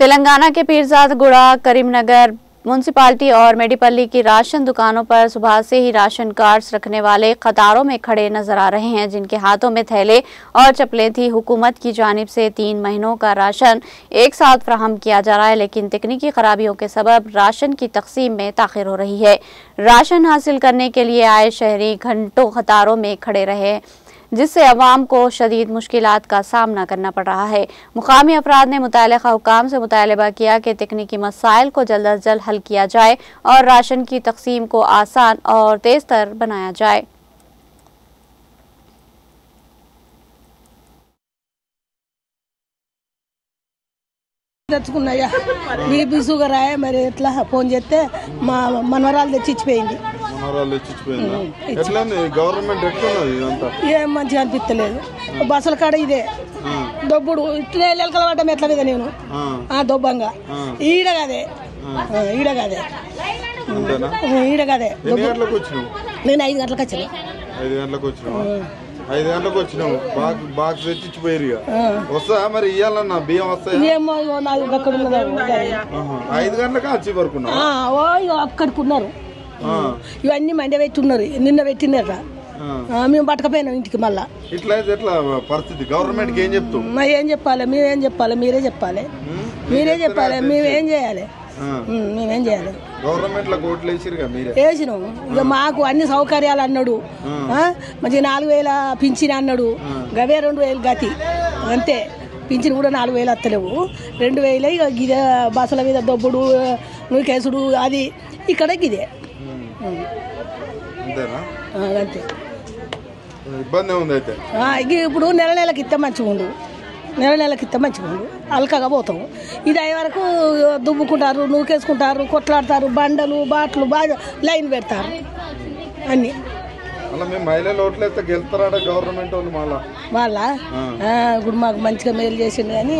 तेलंगाना के पीरजादगुड़ा, करीमनगर म्यूनसिपालिटी और मेडीपल्ली की राशन दुकानों पर सुबह से ही राशन कार्ड्स रखने वाले कतारों में खड़े नजर आ रहे हैं, जिनके हाथों में थैले और चप्पलें थी। हुकूमत की जानिब से 3 महीनों का राशन एक साथ फराहम किया जा रहा है, लेकिन तकनीकी खराबियों के सबब राशन की तकसीम में ताखिर हो रही है। राशन हासिल करने के लिए आए शहरी घंटों कतारों में खड़े रहे, जिससे अवाम को शदीद मुश्किलात का सामना करना पड़ रहा है। मुकामी अफराद ने मुतल्लिक़ा हुक्काम से मुतालबा किया कि तकनीकी मसाइल को जल्द अज जल्द हल किया जाए और राशन की तकसीम को आसान और तेज तर बनाया जाए। बीपी शुगर आए మరి ఎట్లా ఫోన్ చేస్తే మా మనవరాలు తెచ్చిపోయింది గవర్నమెంట్ ఎట్లున్నది ఇదంతా ఏం మంచిగా అనిపిస్తలేదు బస్సుల కాడ ఇదే దొబ్బుడు ఇట్లా ఎలకల పడ్డం ఎట్లా మీద నేను దొబ్బంగా ఈడగదే నేను 5 గంటలకు వచ్చాను 5 గంటలకు వచ్చినావు బాక్స్ తెచ్చిపోయారు వస్తా మరి ఇయ్యాలన్నా బియ్యం వస్తాయి 5 గంటలకు వచ్చి వరకు అక్కడికున్నారు ఇవన్నీ మండే పెట్టున్నారు నిన్న పెట్టినారా మేము పట్టకపోయినాం ఇంటికి మళ్ళా ఇట్లా ఎట్లా పరిస్థితి గవర్నమెంట్ ఏం చెప్తాం ఏం చెప్పాలి మేమేం చెప్పాలి మీరే చెప్పాలి మేమేం చేయాలి గవర్నమెంట్ లో కోట్లు వేసినాం ఇక మాకు అన్ని సౌకర్యాలు అన్నాడు మంచిగా 4000 పింఛన్ అన్నాడు గవే 2000 గతి అంతే పింఛన్ కూడా 4000 వస్తలేవు 2000 ఇక గిదే బస్సుల మీద దొబ్బుడు కేసుడు అది ఇక్కడ గిదే అంతే ఇబ్బంది ఉంది అయితే ఇప్పుడు నెలకి ఇస్తే మంచిగా ఉండు నెలకి ఇస్తే మంచిగా ఉండు అల్కగా పోతాము ఇది అయ్యే వరకు దుబ్బుకుంటారు నూకేసుకుంటారు కొట్లాడతారు బండలు బాట్లు బాగా లైన్ పెడతారు అన్ని మహిళలు ఓట్లేస్తే గెలుస్తారా గవర్నమెంట్ వాళ్ళు ఇప్పుడు మాకు మంచిగా మేలు చేసిండు కానీ